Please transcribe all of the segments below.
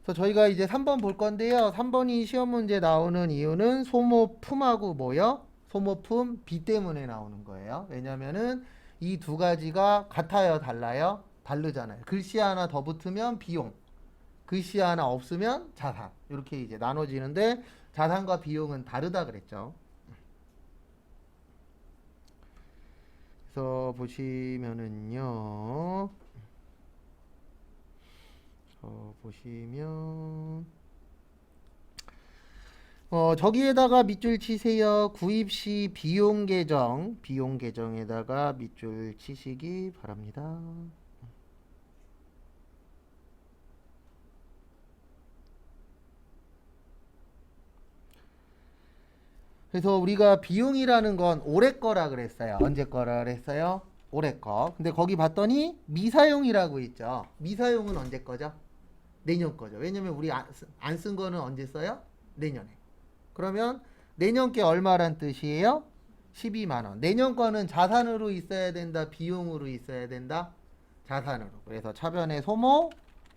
그래서 저희가 이제 3번 볼 건데요. 3번이 시험 문제 나오는 이유는 소모품하고 뭐요? 소모품 B 때문에 나오는 거예요. 왜냐면은 이 두 가지가 같아요, 달라요? 다르잖아요. 글씨 하나 더 붙으면 비용, 글씨 하나 없으면 자산. 이렇게 이제 나눠지는데 자산과 비용은 다르다 그랬죠. 그래서 보시면은요. 보시면 저기에다가 밑줄 치세요. 구입 시 비용 계정, 비용 계정에다가 밑줄 치시기 바랍니다. 그래서 우리가 비용이라는 건 올해 거라 그랬어요. 언제 거라 그랬어요? 올해 거. 근데 거기 봤더니 미사용이라고 있죠. 미사용은 언제 거죠? 내년 거죠. 왜냐면 우리 안 쓴 거는 언제 써요? 내년에. 그러면 내년 게 얼마란 뜻이에요? 12만 원. 내년 거는 자산으로 있어야 된다, 비용으로 있어야 된다? 자산으로. 그래서 차변의 소모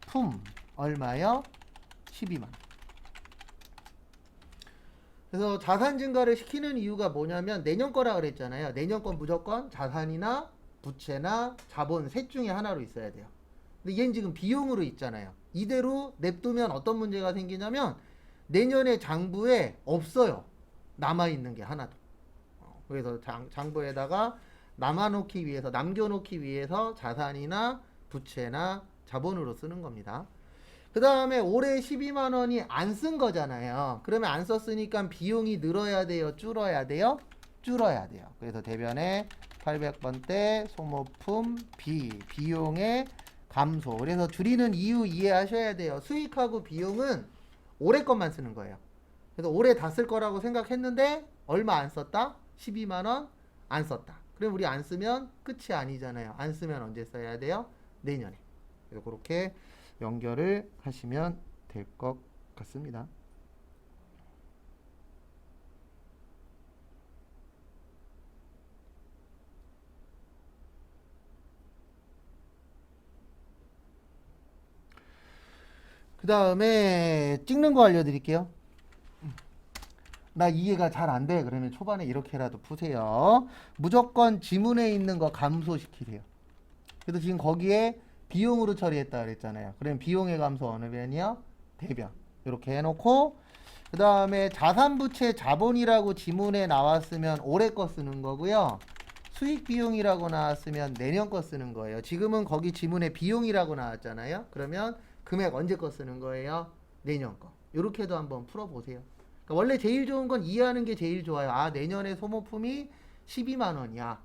품 얼마요? 12만 원. 그래서 자산 증가를 시키는 이유가 뭐냐면 내년 거라 그랬잖아요. 내년 건 무조건 자산이나 부채나 자본 셋 중에 하나로 있어야 돼요. 근데 얘는 지금 비용으로 있잖아요. 이대로 냅두면 어떤 문제가 생기냐면 내년에 장부에 없어요. 남아있는 게 하나도. 그래서 장부에다가 남겨놓기 위해서 자산이나 부채나 자본으로 쓰는 겁니다. 그 다음에 올해 12만 원이 안 쓴 거잖아요. 그러면 안 썼으니까 비용이 늘어야 돼요? 줄어야 돼요? 줄어야 돼요. 그래서 대변에 800번대 소모품 B, 비용의 감소. 그래서 줄이는 이유 이해하셔야 돼요. 수익하고 비용은 올해 것만 쓰는 거예요. 그래서 올해 다 쓸 거라고 생각했는데 얼마 안 썼다? 12만 원 안 썼다. 그럼 우리 안 쓰면 끝이 아니잖아요. 안 쓰면 언제 써야 돼요? 내년에. 그래서 그렇게 연결을 하시면 될 것 같습니다. 그 다음에 찍는 거 알려드릴게요. 나 이해가 잘 안 돼. 그러면 초반에 이렇게라도 푸세요. 무조건 지문에 있는 거 감소시키세요. 그래서 지금 거기에 비용으로 처리했다 그랬잖아요. 그럼 비용의 감소 어느 변이요? 대변. 이렇게 해놓고 그 다음에 자산부채 자본이라고 지문에 나왔으면 올해 거 쓰는 거고요. 수익 비용이라고 나왔으면 내년 거 쓰는 거예요. 지금은 거기 지문에 비용이라고 나왔잖아요. 그러면 금액 언제 거 쓰는 거예요? 내년 거. 이렇게도 한번 풀어보세요. 그러니까 원래 제일 좋은 건 이해하는 게 제일 좋아요. 아, 내년에 소모품이 12만 원이야.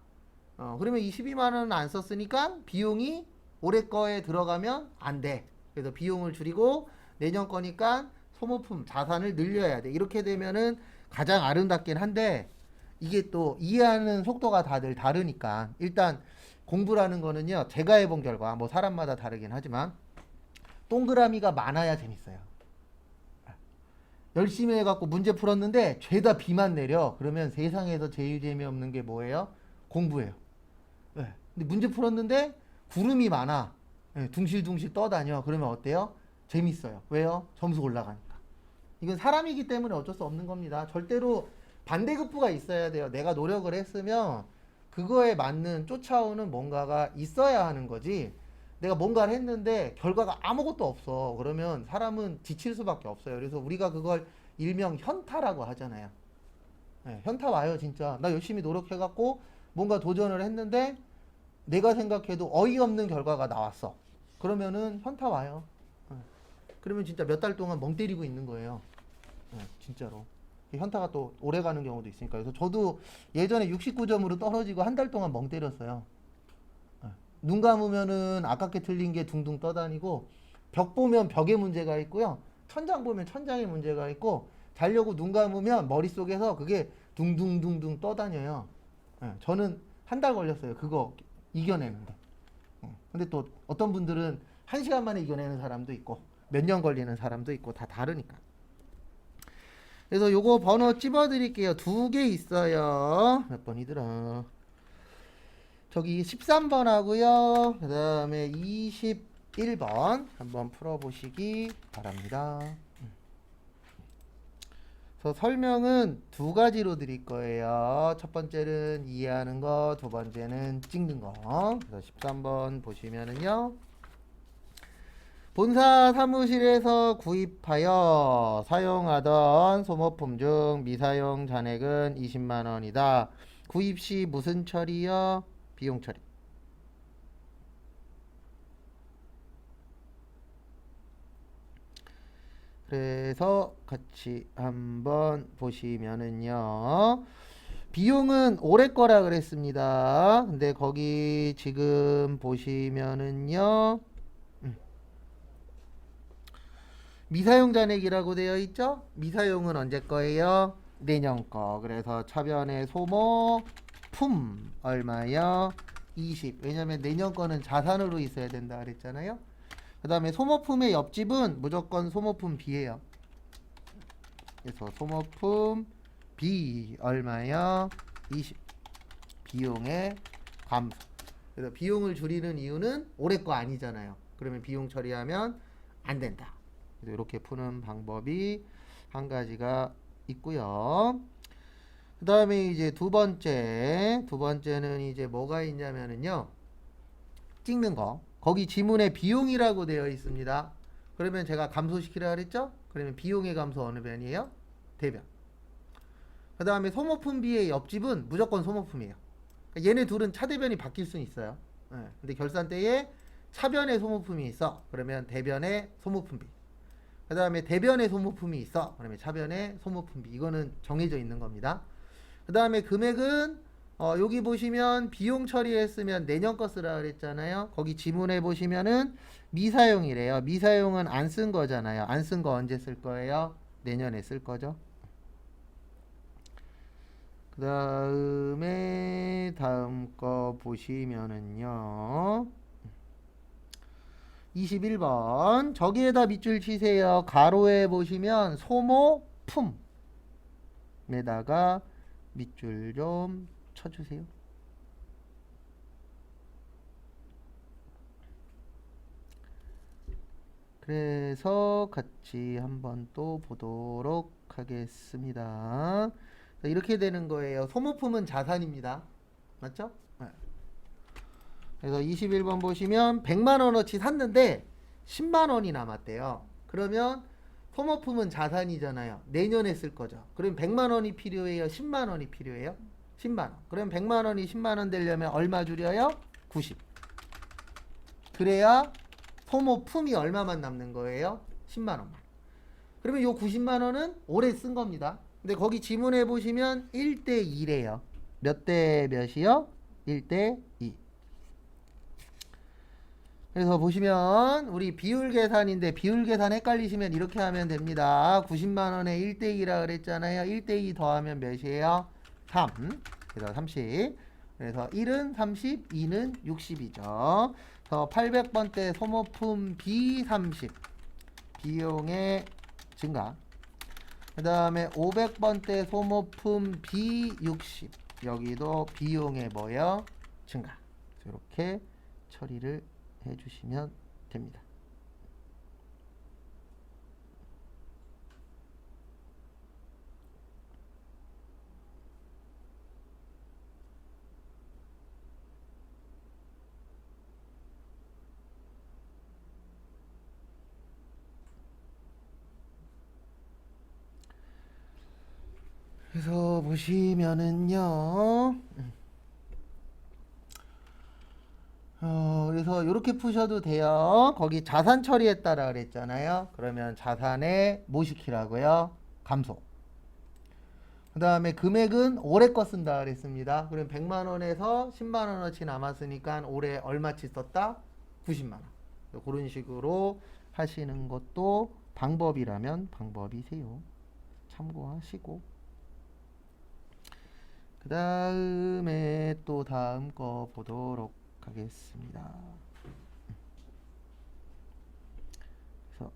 그러면 이 12만 원은 안 썼으니까 비용이 올해 거에 들어가면 안 돼. 그래서 비용을 줄이고 내년 거니까 소모품 자산을 늘려야 돼. 이렇게 되면은 가장 아름답긴 한데 이게 또 이해하는 속도가 다들 다르니까 일단 공부라는 거는요. 제가 해본 결과 뭐 사람마다 다르긴 하지만 동그라미가 많아야 재밌어요. 열심히 해갖고 문제 풀었는데 죄다 비만 내려. 그러면 세상에서 제일 재미없는 게 뭐예요? 공부예요. 네. 근데 문제 풀었는데 구름이 많아. 네, 둥실둥실 떠다녀. 그러면 어때요? 재밌어요. 왜요? 점수 올라가니까. 이건 사람이기 때문에 어쩔 수 없는 겁니다. 절대로 반대급부가 있어야 돼요. 내가 노력을 했으면 그거에 맞는 쫓아오는 뭔가가 있어야 하는 거지. 내가 뭔가를 했는데 결과가 아무것도 없어. 그러면 사람은 지칠 수밖에 없어요. 그래서 우리가 그걸 일명 현타라고 하잖아요. 네, 현타 와요, 진짜. 나 열심히 노력해갖고 뭔가 도전을 했는데 내가 생각해도 어이없는 결과가 나왔어. 그러면은 현타 와요. 네. 그러면 진짜 몇 달 동안 멍 때리고 있는 거예요. 네, 진짜로. 현타가 또 오래 가는 경우도 있으니까. 그래서 저도 예전에 69점으로 떨어지고 한 달 동안 멍 때렸어요. 네. 눈 감으면은 아깝게 틀린 게 둥둥 떠다니고 벽 보면 벽에 문제가 있고요. 천장 보면 천장에 문제가 있고 자려고 눈 감으면 머릿속에서 그게 둥둥둥둥 떠다녀요. 네, 저는 한 달 걸렸어요. 그거 이겨내는데. 근데 또 어떤 분들은 한 시간 만에 이겨내는 사람도 있고 몇 년 걸리는 사람도 있고 다 다르니까. 그래서 요거 번호 찝어 드릴게요. 두 개 있어요. 몇 번이더라? 저기 13번 하고요. 그 다음에 21 21번 한번 풀어보시기 바랍니다. 그래서 설명은 두 가지로 드릴 거예요. 첫 번째는 이해하는 거, 두 번째는 찍는 거. 그래서 13번 보시면은요. 본사 사무실에서 구입하여 사용하던 소모품 중 미사용 잔액은 20만 원이다. 구입 시 무슨 처리요? 비용 처리. 그래서 같이 한번 보시면은요. 비용은 올해 거라 그랬습니다. 근데 거기 지금 보시면은요. 미사용 잔액이라고 되어 있죠? 미사용은 언제 거예요? 내년 거. 그래서 차변의 소모품 얼마요? 20. 왜냐면 내년 거는 자산으로 있어야 된다 그랬잖아요. 그 다음에 소모품의 옆집은 무조건 소모품 B예요. 그래서 소모품 B 얼마요? 20. 비용의 감소. 그래서 비용을 줄이는 이유는 올해 거 아니잖아요. 그러면 비용 처리하면 안 된다. 이렇게 푸는 방법이 한 가지가 있고요. 그 다음에 이제 두 번째는 이제 뭐가 있냐면은요. 찍는 거. 거기 지문에 비용이라고 되어 있습니다. 그러면 제가 감소시키라 그랬죠? 그러면 비용의 감소 어느 변이에요? 대변. 그 다음에 소모품 B의 옆집은 무조건 소모품이에요. 그러니까 얘네 둘은 차대변이 바뀔 수는 있어요. 근데 결산 때에 차변에 소모품이 있어. 그러면 대변에 소모품 B. 그 다음에 대변에 소모품이 있어. 그러면 차변에 소모품 B. 이거는 정해져 있는 겁니다. 그 다음에 금액은 여기 보시면 비용 처리했으면 내년 거 쓰라 그랬잖아요. 거기 지문에 보시면은 미사용이래요. 미사용은 안 쓴 거잖아요. 안 쓴 거 언제 쓸 거예요? 내년에 쓸 거죠. 그 다음에 다음 거 보시면은요. 21번 저기에다 밑줄 치세요. 가로에 보시면 소모품에다가 밑줄 좀 쳐주세요. 그래서 같이 한번 또 보도록 하겠습니다. 이렇게 되는 거예요. 소모품은 자산입니다. 맞죠? 네. 그래서 21번 보시면 100만원어치 샀는데 10만원이 남았대요. 그러면 소모품은 자산이잖아요. 내년에 쓸 거죠. 그럼 100만원이 필요해요? 10만원이 필요해요? 10만원. 그럼 100만원이 10만원 되려면 얼마 줄여요? 90. 그래야 소모품이 얼마만 남는 거예요? 10만원만. 그러면 요 90만원은 올해 쓴 겁니다. 근데 거기 지문에 보시면 1대 2래요. 몇 대 몇이요? 1대 2. 그래서 보시면 우리 비율 계산인데 비율 계산 헷갈리시면 이렇게 하면 됩니다. 90만원에 1대 2라 그랬잖아요. 1대 2 더하면 몇이에요? 3. 그래서 30. 그래서 1은 30, 2는 60이죠. 그래서 800번대 소모품 B 30. 비용의 증가. 그 다음에 500번대 소모품 B 60. 여기도 비용의 뭐요? 증가. 이렇게 처리를 해주시면 됩니다. 그래서 보시면은요. 그래서 이렇게 푸셔도 돼요. 거기 자산 처리했다라 그랬잖아요. 그러면 자산에 뭐 시키라고요? 감소. 그 다음에 금액은 올해 거 쓴다 그랬습니다. 그럼 100만원에서 10만원어치 남았으니까 올해 얼마치 썼다? 90만원. 그런 식으로 하시는 것도 방법이라면 방법이세요. 참고하시고. 그 다음에 또 다음 거 보도록 하겠습니다. 그래서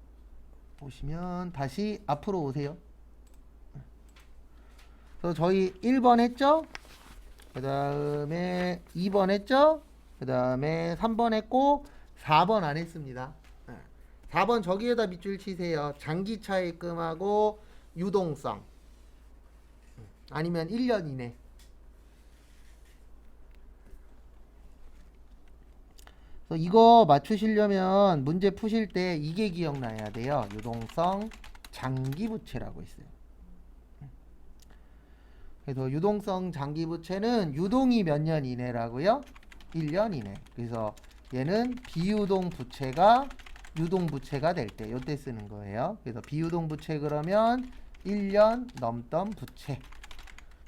보시면 다시 앞으로 오세요. 그래서 저희 1번 했죠? 그 다음에 2번 했죠? 그 다음에 3번 했고 4번 안 했습니다. 4번 저기에다 밑줄 치세요. 장기 차입금하고 유동성. 아니면 1년 이내. 그래서 이거 맞추시려면 문제 푸실 때 이게 기억나야 돼요. 유동성 장기부채라고 있어요. 그래서 유동성 장기부채는 유동이 몇 년 이내라고요? 1년 이내. 그래서 얘는 비유동 부채가 유동 부채가 될 때, 요때 쓰는 거예요. 그래서 비유동 부채 그러면 1년 넘던 부채.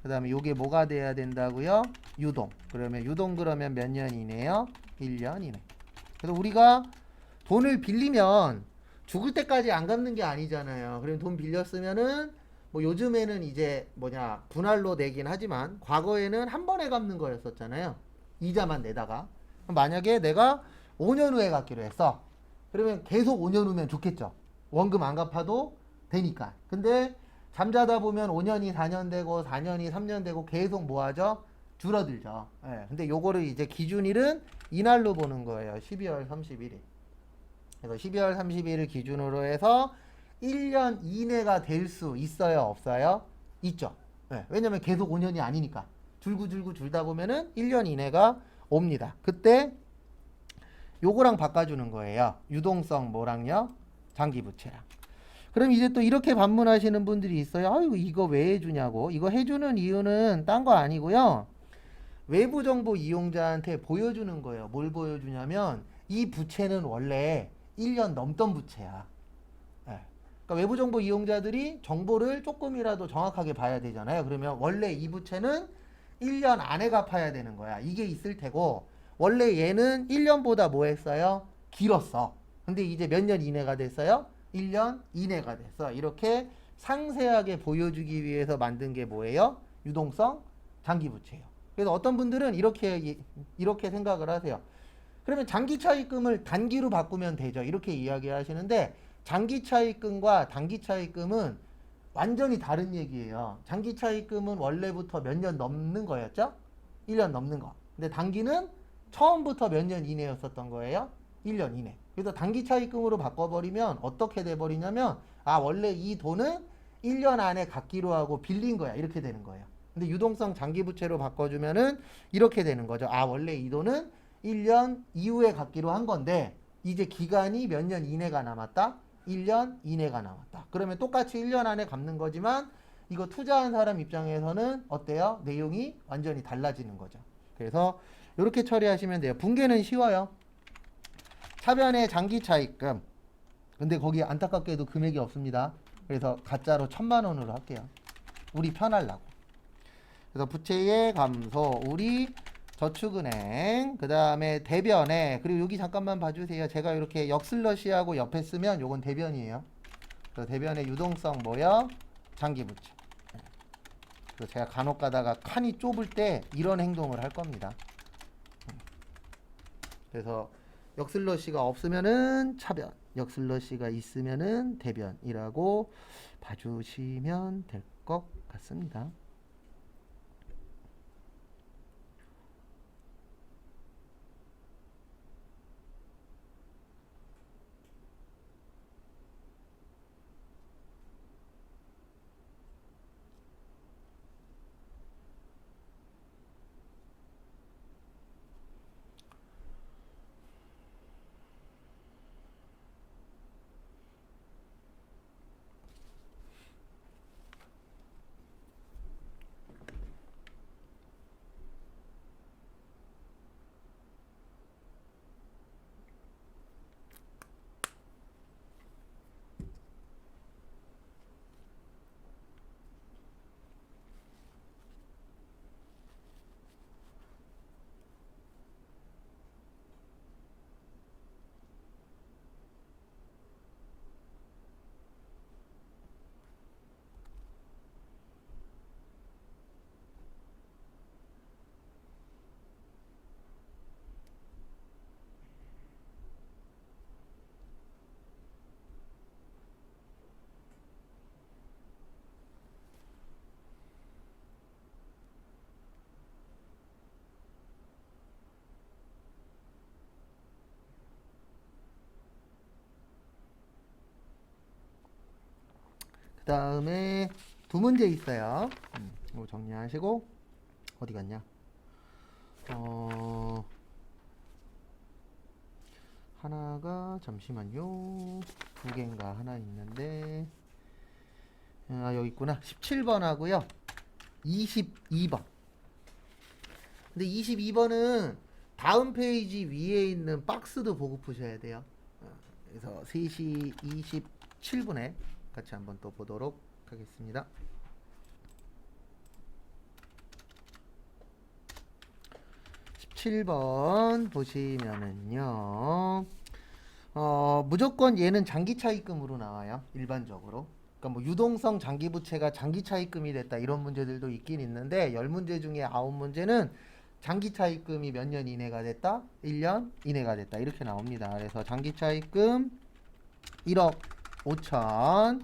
그 다음에 요게 뭐가 돼야 된다고요? 유동. 그러면 유동 그러면 몇 년 이내요? 1년 이내. 그래서 우리가 돈을 빌리면 죽을 때까지 안 갚는 게 아니잖아요. 그럼 돈 빌렸으면은 뭐 요즘에는 이제 분할로 내긴 하지만 과거에는 한 번에 갚는 거였었잖아요. 이자만 내다가. 만약에 내가 5년 후에 갚기로 했어. 그러면 계속 5년 후면 좋겠죠. 원금 안 갚아도 되니까. 근데 잠자다 보면 5년이 4년 되고 4년이 3년 되고 계속 뭐하죠? 줄어들죠. 예. 근데 요거를 이제 기준일은 이날로 보는 거예요. 12월 31일. 그래서 12월 30일을 기준으로 해서 1년 이내가 될 수 있어요? 없어요? 있죠. 예. 왜냐면 계속 5년이 아니니까. 줄고 줄다 보면은 1년 이내가 옵니다. 그때 요거랑 바꿔주는 거예요. 유동성 뭐랑요? 장기부채랑. 그럼 이제 또 이렇게 반문하시는 분들이 있어요. 아이고 이거 왜 해주냐고. 이거 해주는 이유는 딴 거 아니고요. 외부 정보 이용자한테 보여주는 거예요. 뭘 보여주냐면 이 부채는 원래 1년 넘던 부채야. 예. 그러니까 외부 정보 이용자들이 정보를 조금이라도 정확하게 봐야 되잖아요. 그러면 원래 이 부채는 1년 안에 갚아야 되는 거야. 이게 있을 테고 원래 얘는 1년보다 뭐 했어요? 길었어. 근데 이제 몇 년 이내가 됐어요? 1년 이내가 됐어. 이렇게 상세하게 보여주기 위해서 만든 게 뭐예요? 유동성 장기부채예요. 그래서 어떤 분들은 이렇게 생각을 하세요. 그러면 장기 차입금을 단기로 바꾸면 되죠. 이렇게 이야기하시는데 장기 차입금과 단기 차입금은 완전히 다른 얘기예요. 장기 차입금은 원래부터 몇 년 넘는 거였죠? 1년 넘는 거. 근데 단기는 처음부터 몇 년 이내였었던 거예요? 1년 이내. 그래서 단기 차입금으로 바꿔버리면 어떻게 돼버리냐면 원래 이 돈은 1년 안에 갚기로 하고 빌린 거야. 이렇게 되는 거예요. 근데 유동성 장기부채로 바꿔주면은 이렇게 되는 거죠. 원래 이 돈은 1년 이후에 갚기로 한 건데 이제 기간이 몇 년 이내가 남았다? 1년 이내가 남았다. 그러면 똑같이 1년 안에 갚는 거지만 이거 투자한 사람 입장에서는 어때요? 내용이 완전히 달라지는 거죠. 그래서 이렇게 처리하시면 돼요. 분계는 쉬워요. 차변의 장기 차입금. 근데 거기 안타깝게도 금액이 없습니다. 그래서 가짜로 1,000만 원으로 할게요. 우리 편하려고. 그래서 부채의 감소, 우리 저축은행, 그 다음에 대변에, 그리고 여기 잠깐만 봐주세요. 제가 이렇게 역슬러시하고 옆에 쓰면 요건 대변이에요. 그래서 대변의 유동성 뭐요? 장기부채. 그래서 제가 간혹 가다가 칸이 좁을 때 이런 행동을 할 겁니다. 그래서 역슬러시가 없으면은 차변, 역슬러시가 있으면은 대변이라고 봐주시면 될 것 같습니다. 다음에 두 문제 있어요. 이거 정리하시고 어디 갔냐? 하나가 잠시만요. 두 개인가 하나 있는데 여기 있구나. 17번 하고요. 22번. 근데 22번은 다음 페이지 위에 있는 박스도 보고 푸셔야 돼요. 그래서 3시 27분에 같이 한번 또 보도록 하겠습니다. 17번 보시면은요. 무조건 얘는 장기 차입금으로 나와요. 일반적으로. 그러니까 뭐 유동성 장기 부채가 장기 차입금이 됐다 이런 문제들도 있긴 있는데 10문제 중에 9문제는 장기 차입금이 몇 년 이내가 됐다? 1년 이내가 됐다. 이렇게 나옵니다. 그래서 장기 차입금 1억 5천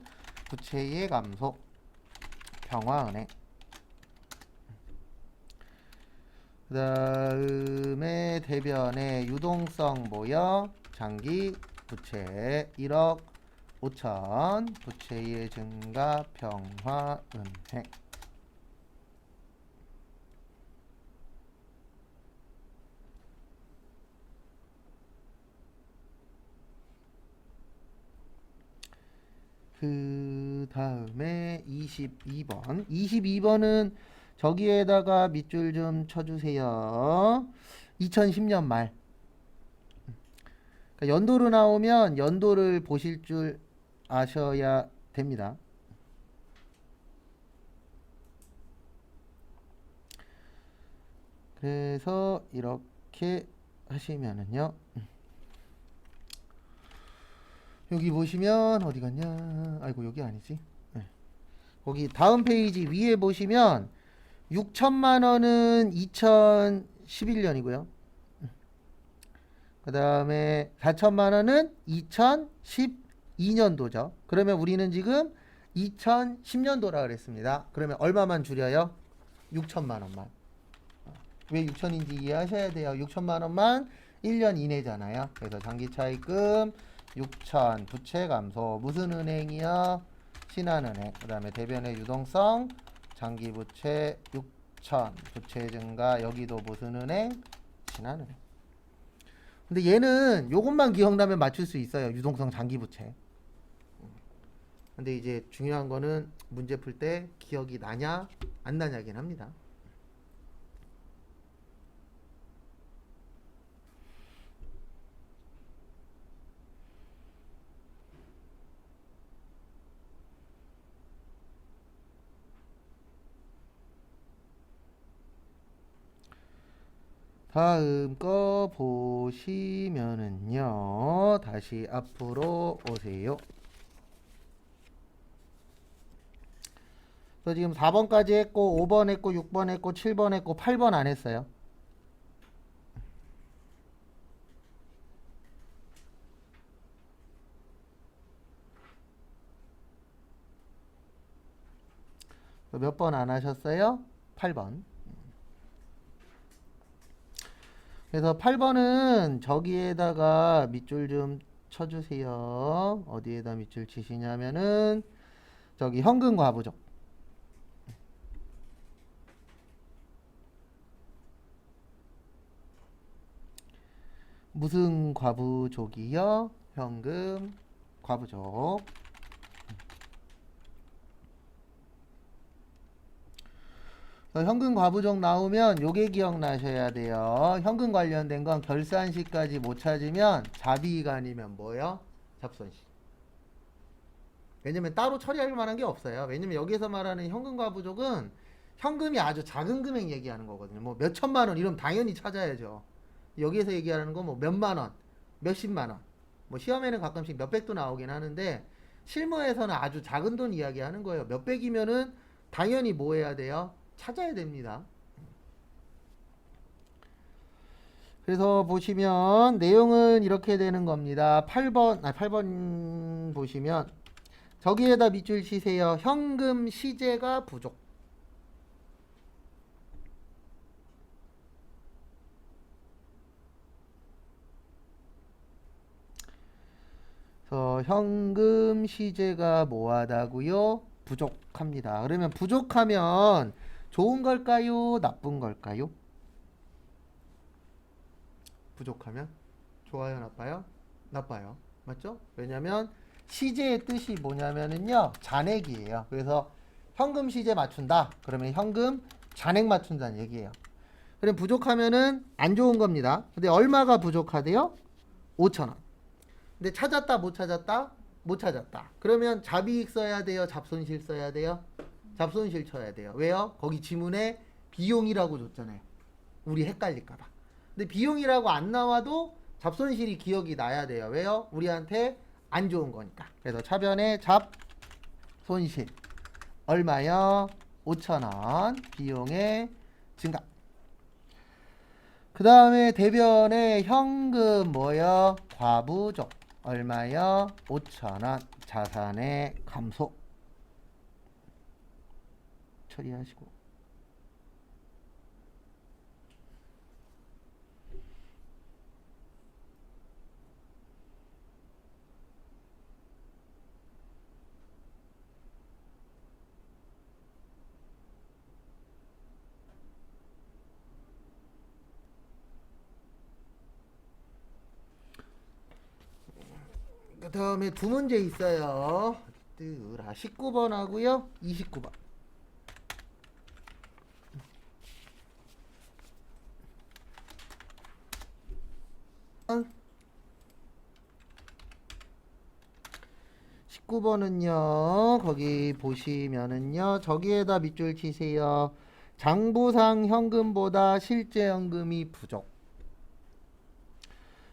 부채의 감소 평화은행. 그 다음에 대변의 유동성 모여 장기 부채 1억 5천 부채의 증가 평화은행. 그 다음에 22번. 22번은 저기에다가 밑줄 좀 쳐주세요. 2010년 말. 그러니까 연도로 나오면 연도를 보실 줄 아셔야 됩니다. 그래서 이렇게 하시면은요. 여기 보시면 어디 갔냐? 아이고 여기 아니지. 네. 거기 다음 페이지 위에 보시면 6천만 원은 2011년이고요. 그 다음에 4천만 원은 2012년도죠. 그러면 우리는 지금 2010년도라 그랬습니다. 그러면 얼마만 줄여요? 6천만 원만. 왜 6천인지 이해하셔야 돼요. 6천만 원만 1년 이내잖아요. 그래서 장기차입금 6천 부채 감소 무슨 은행이요? 신한은행. 그 다음에 대변의 유동성 장기부채 6천 부채 증가 여기도 무슨 은행? 신한은행. 근데 얘는 요것만 기억나면 맞출 수 있어요. 유동성 장기부채. 근데 이제 중요한 거는 문제 풀 때 기억이 나냐 안 나냐긴 합니다. 다음 거 보시면은요. 다시 앞으로 오세요. 그래서 지금 4번까지 했고 5번 했고 6번 했고 7번 했고 8번 안 했어요. 몇 번 안 하셨어요? 8번. 그래서 8번은 저기에다가 밑줄 좀 쳐주세요. 어디에다 밑줄 치시냐면은 저기 현금 과부족. 무슨 과부족이요? 현금 과부족. 현금 과부족 나오면 요게 기억나셔야 돼요. 현금 관련된 건 결산시까지 못 찾으면 자비가 아니면 뭐요? 잡손시. 왜냐면 따로 처리할 만한 게 없어요. 왜냐면 여기서 말하는 현금 과부족은 현금이 아주 작은 금액 얘기하는 거거든요. 뭐 몇천만 원 이러면 당연히 찾아야죠. 여기에서 얘기하는 건 뭐 몇만 원, 몇십만 원. 뭐 시험에는 가끔씩 몇백도 나오긴 하는데 실무에서는 아주 작은 돈 이야기하는 거예요. 몇백이면은 당연히 뭐 해야 돼요? 찾아야 됩니다. 그래서 보시면 내용은 이렇게 되는 겁니다. 8번 보시면 저기에다 밑줄 치세요. 현금 시제가 부족. 그래서 현금 시제가 뭐하다고요? 부족합니다. 그러면 부족하면 좋은 걸까요? 나쁜 걸까요? 부족하면 좋아요, 나빠요? 나빠요. 맞죠? 왜냐면 시제의 뜻이 뭐냐면은요, 잔액이에요. 그래서 현금 시제 맞춘다. 그러면 현금 잔액 맞춘다는 얘기예요. 그럼 부족하면은 안 좋은 겁니다. 근데 얼마가 부족하대요? 5,000원. 근데 찾았다, 못 찾았다? 못 찾았다. 그러면 잡이익 써야 돼요? 잡손실 써야 돼요? 잡손실 쳐야 돼요. 왜요? 거기 지문에 비용이라고 줬잖아요. 우리 헷갈릴까봐. 근데 비용이라고 안 나와도 잡손실이 기억이 나야 돼요. 왜요? 우리한테 안 좋은 거니까. 그래서 차변에 잡손실 얼마요? 5,000원. 비용의 증가. 그 다음에 대변에 현금 뭐요? 과부족 얼마요? 5,000원. 자산의 감소 처리하시고. 그 다음에 두 문제 있어요. 19번 하고요. 29번. 19번은요. 거기 보시면은요. 저기에다 밑줄 치세요. 장부상 현금보다 실제 현금이 부족.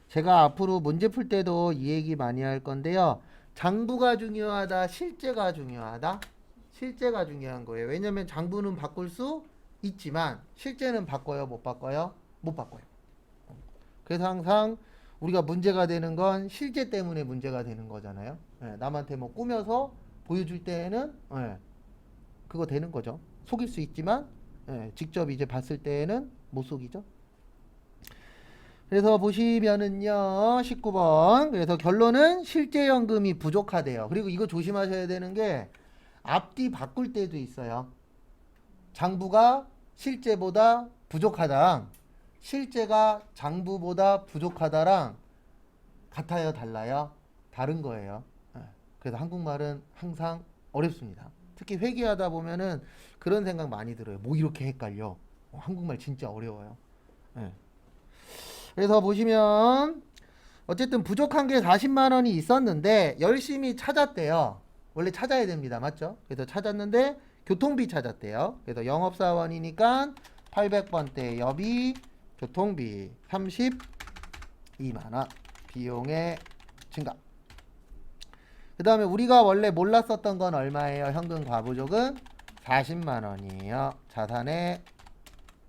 제가 앞으로 문제 풀 때도 이 얘기 많이 할 건데요. 장부가 중요하다, 실제가 중요하다? 실제가 중요한 거예요. 왜냐면 장부는 바꿀 수 있지만 실제는 바꿔요, 못 바꿔요? 못 바꿔요. 그래서 항상 우리가 문제가 되는 건 실제 때문에 문제가 되는 거잖아요. 예, 남한테 뭐 꾸며서 보여줄 때에는 그거 되는 거죠. 속일 수 있지만 직접 이제 봤을 때에는 못 속이죠. 그래서 보시면은요, 19번. 그래서 결론은 실제 현금이 부족하대요. 그리고 이거 조심하셔야 되는 게 앞뒤 바꿀 때도 있어요. 장부가 실제보다 부족하다랑 실제가 장부보다 부족하다랑 같아요, 달라요? 다른 거예요. 그래서 한국말은 항상 어렵습니다. 특히 회계하다 보면은 그런 생각 많이 들어요. 뭐 이렇게 헷갈려. 한국말 진짜 어려워요. 예. 그래서 보시면 어쨌든 부족한 게 40만 원이 있었는데 열심히 찾았대요. 원래 찾아야 됩니다. 맞죠? 그래서 찾았는데 교통비 찾았대요. 그래서 영업사원이니까 800번대 여비 교통비 32만 원 비용의 증가. 그 다음에 우리가 원래 몰랐었던 건 얼마예요? 현금 과부족은 40만 원이에요. 자산의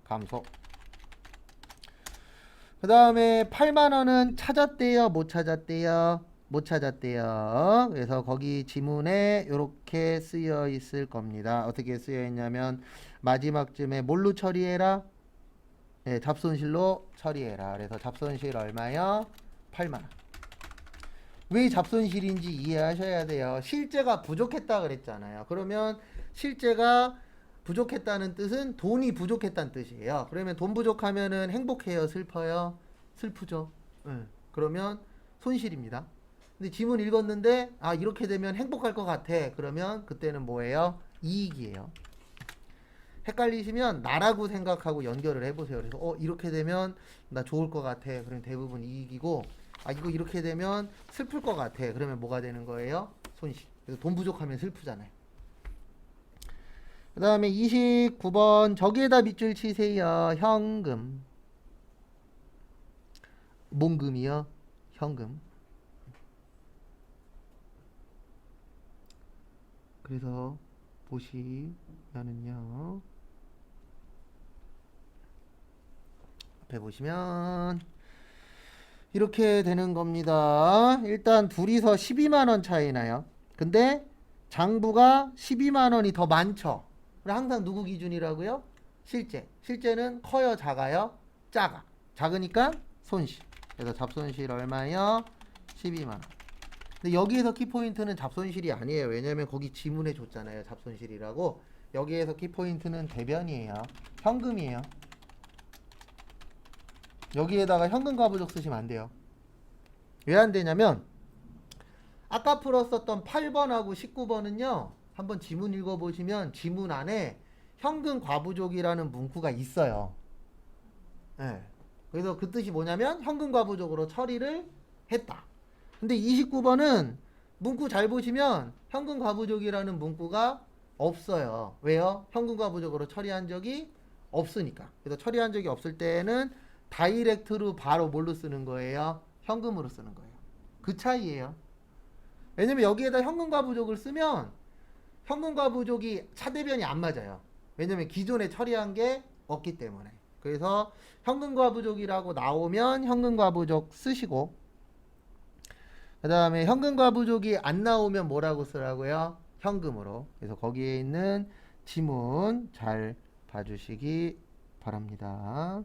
감소. 그 다음에 8만 원은 찾았대요? 못 찾았대요? 못 찾았대요. 그래서 거기 지문에 이렇게 쓰여 있을 겁니다. 어떻게 쓰여 있냐면 마지막쯤에 뭘로 처리해라? 네, 잡손실로 처리해라. 그래서 잡손실 얼마요? 8만 원. 왜 잡손실인지 이해하셔야 돼요. 실제가 부족했다 그랬잖아요. 그러면 실제가 부족했다는 뜻은 돈이 부족했다는 뜻이에요. 그러면 돈 부족하면은 행복해요, 슬퍼요? 슬프죠. 그러면 손실입니다. 근데 지문 읽었는데 아 이렇게 되면 행복할 것 같아. 그러면 그때는 뭐예요? 이익이에요. 헷갈리시면 나라고 생각하고 연결을 해보세요. 그래서 이렇게 되면 나 좋을 것 같아. 그러면 대부분 이익이고 아 이거 이렇게 되면 슬플 것 같아. 그러면 뭐가 되는 거예요? 손실. 그래서 돈 부족하면 슬프잖아요. 그 다음에 29번 저기에다 밑줄 치세요. 현금. 뭔금이요? 현금. 그래서 보시면은요. 앞에 보시면 이렇게 되는 겁니다. 일단 둘이서 12만원 차이 나요. 근데 장부가 12만원이 더 많죠. 항상 누구 기준이라고요? 실제. 실제는 커요, 작아요? 작아. 작으니까 손실. 그래서 잡손실 얼마요? 12만원. 근데 여기에서 키포인트는 잡손실이 아니에요. 왜냐면 거기 지문에 줬잖아요. 잡손실이라고. 여기에서 키포인트는 대변이에요. 현금이에요. 여기에다가 현금 가부족 쓰시면 안 돼요. 왜 안 되냐면 아까 풀었었던 8번하고 19번은요. 한번 지문 읽어보시면 지문 안에 현금 과부족이라는 문구가 있어요. 네. 그래서 그 뜻이 뭐냐면 현금 과부족으로 처리를 했다. 근데 29번은 문구 잘 보시면 현금 과부족이라는 문구가 없어요. 왜요? 현금 과부족으로 처리한 적이 없으니까. 그래서 처리한 적이 없을 때는 다이렉트로 바로 뭘로 쓰는 거예요? 현금으로 쓰는 거예요. 그 차이예요. 왜냐면 여기에다 현금과 부족을 쓰면 현금과 부족이 차대변이 안 맞아요. 왜냐면 기존에 처리한 게 없기 때문에. 그래서 현금과 부족이라고 나오면 현금과 부족 쓰시고, 그 다음에 현금과 부족이 안 나오면 뭐라고 쓰라고요? 현금으로. 그래서 거기에 있는 지문 잘 봐주시기 바랍니다.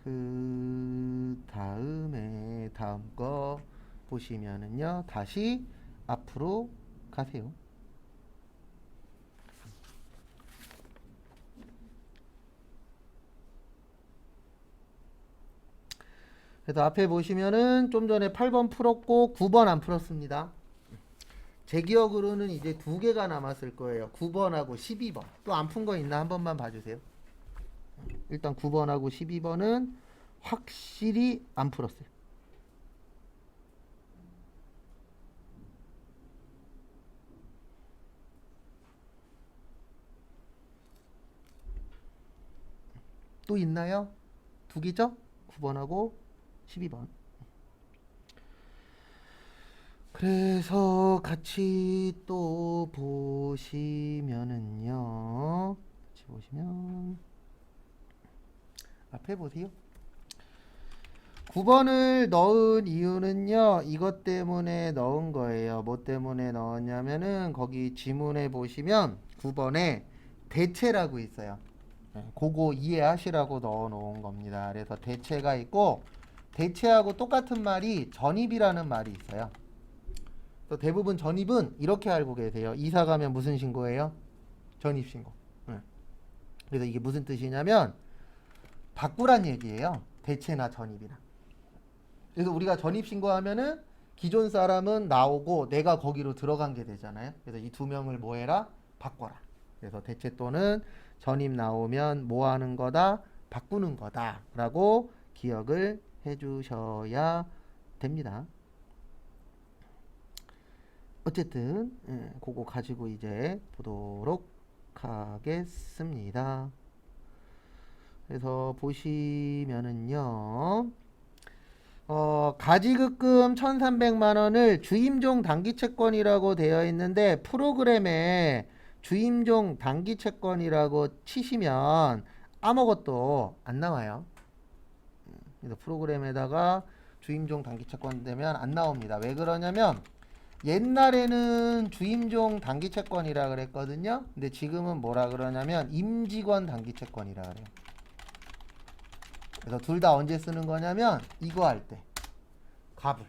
그 다음에 다음 거 보시면은요, 다시 앞으로 가세요. 그래서 앞에 보시면은 좀 전에 8번 풀었고 9번 안 풀었습니다. 제 기억으로는 이제 두 개가 남았을 거예요. 9번하고 12번. 또 안 푼 거 있나 한 번만 봐주세요. 일단 9번하고 12번은 확실히 안 풀었어요. 또 있나요? 두 개죠? 9번하고 12번. 그래서 같이 또 보시면은요. 같이 보시면 앞에 보세요. 9번을 넣은 이유는요. 이것 때문에 넣은 거예요. 뭐 때문에 넣었냐면은 거기 지문에 보시면 9번에 대체라고 있어요. 그거 이해하시라고 넣어 놓은 겁니다. 그래서 대체가 있고 대체하고 똑같은 말이 전입이라는 말이 있어요. 또 대부분 전입은 이렇게 알고 계세요. 이사 가면 무슨 신고예요? 전입 신고. 그래서 이게 무슨 뜻이냐면 바꾸란 얘기예요. 대체나 전입이나. 그래서 우리가 전입 신고하면은 기존 사람은 나오고 내가 거기로 들어간 게 되잖아요. 그래서 이 두 명을 뭐 해라? 바꿔라. 그래서 대체 또는 전입 나오면 뭐 하는 거다? 바꾸는 거다. 라고 기억을 해 주셔야 됩니다. 어쨌든 그거 가지고 이제 보도록 하겠습니다. 그래서 보시면은요. 가지급금 1,300만 원을 주임종 단기채권이라고 되어 있는데 프로그램에 주임종 단기채권이라고 치시면 아무것도 안 나와요. 그래서 프로그램에다가 주임종 단기채권 되면 안 나옵니다. 왜 그러냐면 옛날에는 주임종 단기채권이라 그랬거든요. 근데 지금은 뭐라 그러냐면 임직원 단기채권이라 그래요. 그래서 둘 다 언제 쓰는 거냐면 이거 할 때 가불.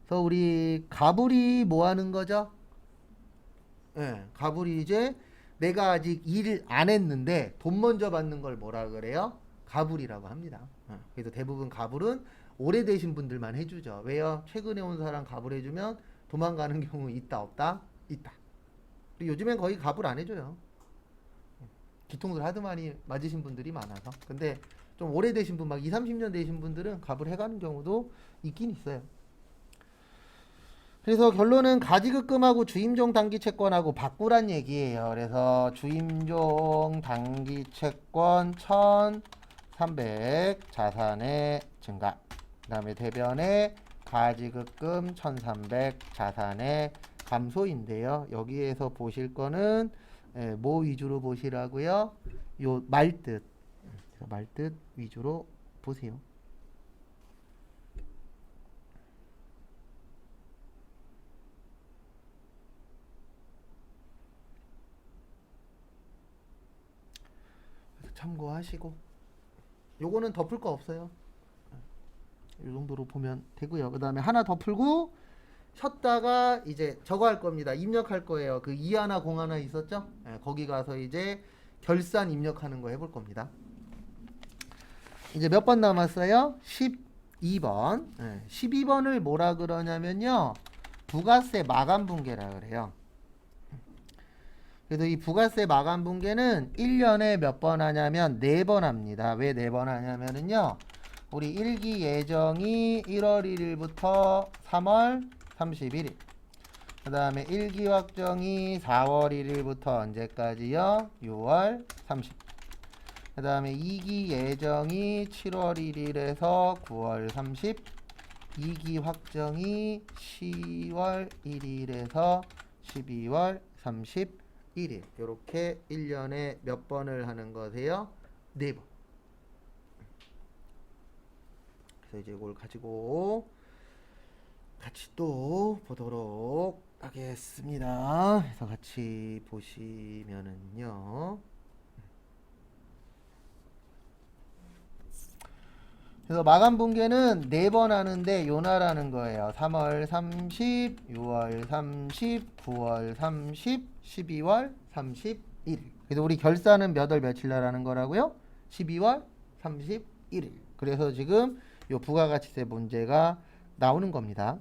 그래서 우리 가불이 뭐 하는 거죠? 가불이 이제 내가 아직 일 안 했는데 돈 먼저 받는 걸 뭐라 그래요? 가불이라고 합니다. 그래서 대부분 가불은 오래되신 분들만 해주죠. 왜요? 최근에 온 사람 가불해주면 도망가는 경우 있다 없다? 있다. 요즘엔 거의 가불 안 해줘요. 뒤통수를 하도 많이 맞으신 분들이 많아서. 근데 좀 오래되신 분, 막 2, 30년 되신 분들은 가불 해가는 경우도 있긴 있어요. 그래서 결론은 가지급금하고 주임종 단기채권하고 바꾸란 얘기예요. 그래서 주임종 단기채권 1,300 자산의 증가. 그 다음에 대변에 가지급금 1,300 자산의 감소인데요. 여기에서 보실 거는 뭐 위주로 보시라고요? 요 말뜻. 말뜻 위주로 보세요. 참고하시고 요거는 더 풀 거 없어요. 이 정도로 보면 되고요. 그 다음에 하나 더 풀고 쉬었다가 이제 저거 할 겁니다. 입력할 거예요. 그 2하나 0하나 있었죠? 예, 거기 가서 이제 결산 입력하는 거 해볼 겁니다. 이제 몇 번 남았어요? 12번. 예, 12번을 뭐라 그러냐면요. 부가세 마감 분계라 그래요. 그래서 이 부가세 마감 분계는 1년에 몇 번 하냐면 4번 합니다. 왜 4번 하냐면은요. 우리 1기 예정이 1월 1일부터 3월 31일. 그 다음에 1기 확정이 4월 1일부터 언제까지요? 6월 30일. 그 다음에 2기 예정이 7월 1일에서 9월 30. 2기 확정이 10월 1일에서 12월 31일. 이렇게 1년에 몇 번을 하는 거세요? 4번. 그래서 이제 이걸 가지고 같이 또 보도록 하겠습니다. 그래서 같이 보시면은요. 그래서 마감 분계는 4번 하는데 요나라는 거예요. 3월 30, 6월 30, 9월 30, 12월 31일. 그래서 우리 결산은 몇 월 며칠 날 하는 거라고요? 12월 31일. 그래서 지금 요 부가가치세 문제가 나오는 겁니다.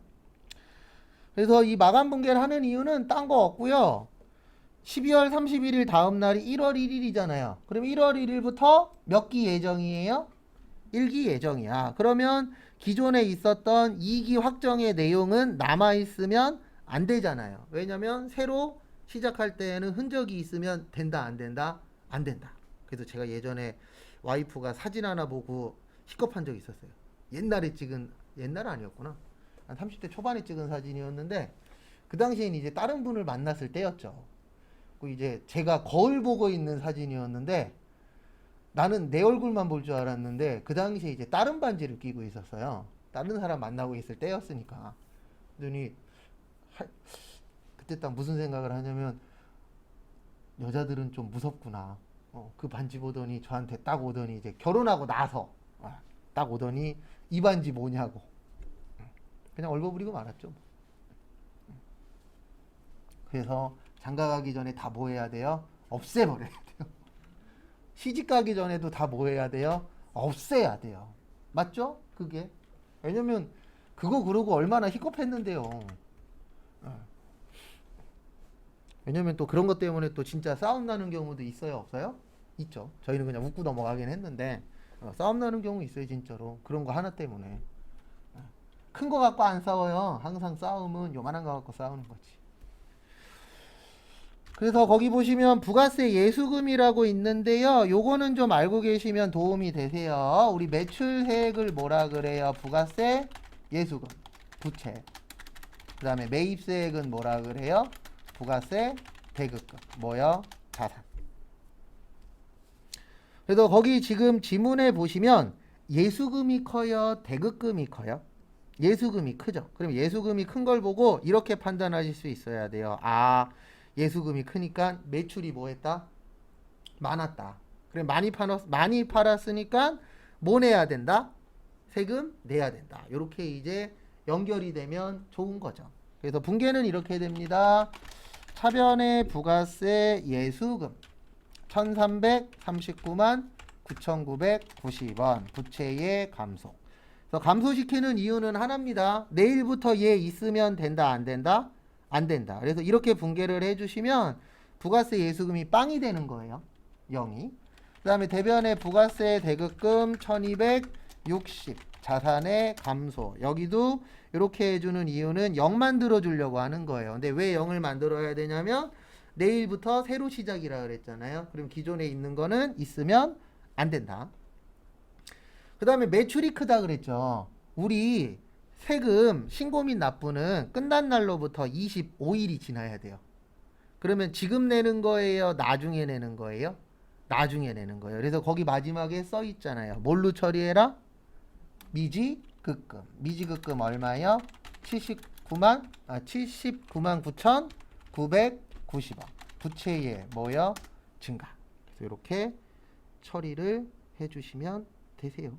그래서 이 마감 분계를 하는 이유는 딴 거 없고요. 12월 31일 다음 날이 1월 1일이잖아요. 그럼 1월 1일부터 몇 기 예정이에요? 1기 예정이야. 그러면 기존에 있었던 2기 확정의 내용은 남아있으면 안 되잖아요. 왜냐면 새로 시작할 때에는 흔적이 있으면 된다, 안 된다? 안 된다. 그래서 제가 예전에 와이프가 사진 하나 보고 희겁한 적이 있었어요. 옛날에 찍은, 옛날은 아니었구나. 한 30대 초반에 찍은 사진이었는데 그 당시엔 이제 다른 분을 만났을 때였죠. 그 이제 제가 거울 보고 있는 사진이었는데 나는 내 얼굴만 볼 줄 알았는데 그 당시에 이제 다른 반지를 끼고 있었어요. 다른 사람 만나고 있을 때였으니까. 그러더니 그때 딱 무슨 생각을 하냐면 여자들은 좀 무섭구나. 그 반지 보더니 저한테 딱 오더니 이제 결혼하고 나서 딱 오더니 이 반지 뭐냐고. 그냥 얼버무리고 말았죠. 그래서 장가 가기 전에 다 뭐 해야 돼요? 없애버려야 돼요. 시집 가기 전에도 다 뭐 해야 돼요? 없애야 돼요. 맞죠? 그게. 왜냐면 그거 그러고 얼마나 희겁했는데요. 왜냐면 또 그런 것 때문에 또 진짜 싸움 나는 경우도 있어요? 없어요? 있죠. 저희는 그냥 웃고 넘어가긴 했는데 싸움 나는 경우 있어요. 진짜로. 그런 거 하나 때문에. 큰 거 갖고 안 싸워요. 항상 싸움은 요만한 거 갖고 싸우는 거지. 그래서 거기 보시면 부가세 예수금이라고 있는데요. 요거는 좀 알고 계시면 도움이 되세요. 우리 매출세액을 뭐라 그래요? 부가세 예수금, 부채. 그 다음에 매입세액은 뭐라 그래요? 부가세 대급금. 뭐요? 자산. 그래서 거기 지금 지문에 보시면 예수금이 커요? 대급금이 커요? 예수금이 크죠. 그럼 예수금이 큰 걸 보고 이렇게 판단하실 수 있어야 돼요. 아, 예수금이 크니까 매출이 뭐 했다? 많았다. 그래 많이 팔았으니까 뭐 내야 된다? 세금 내야 된다. 이렇게 이제 연결이 되면 좋은 거죠. 그래서 분계는 이렇게 됩니다. 차변의 부가세 예수금 1339만 9,990원 부채의 감소. 그래서 감소시키는 이유는 하나입니다. 내일부터 얘 있으면 된다, 안 된다? 안 된다. 그래서 이렇게 분계를 해주시면 부가세 예수금이 빵이 되는 거예요. 0이. 그 다음에 대변의 부가세 대급금 1260 자산의 감소. 여기도 이렇게 해주는 이유는 0 만들어 주려고 하는 거예요. 근데 왜 0을 만들어야 되냐면 내일부터 새로 시작이라 그랬잖아요. 그럼 기존에 있는 거는 있으면 안 된다. 그 다음에 매출이 크다 그랬죠. 우리 세금 신고 및 납부는 끝난 날로부터 25일이 지나야 돼요. 그러면 지금 내는 거예요? 나중에 내는 거예요? 나중에 내는 거예요. 그래서 거기 마지막에 써 있잖아요. 뭘로 처리해라? 미지급금. 미지급금 얼마요? 79만 9,990원. 부채의 뭐요? 증가. 그래서 이렇게 처리를 해주시면 되세요.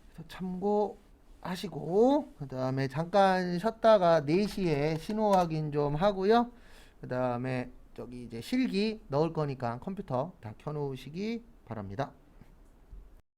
그래서 참고하시고 그 다음에 잠깐 쉬었다가 4시에 신호 확인 좀 하고요. 그 다음에 저기 이제 실기 넣을 거니까 컴퓨터 다 켜놓으시기 바랍니다.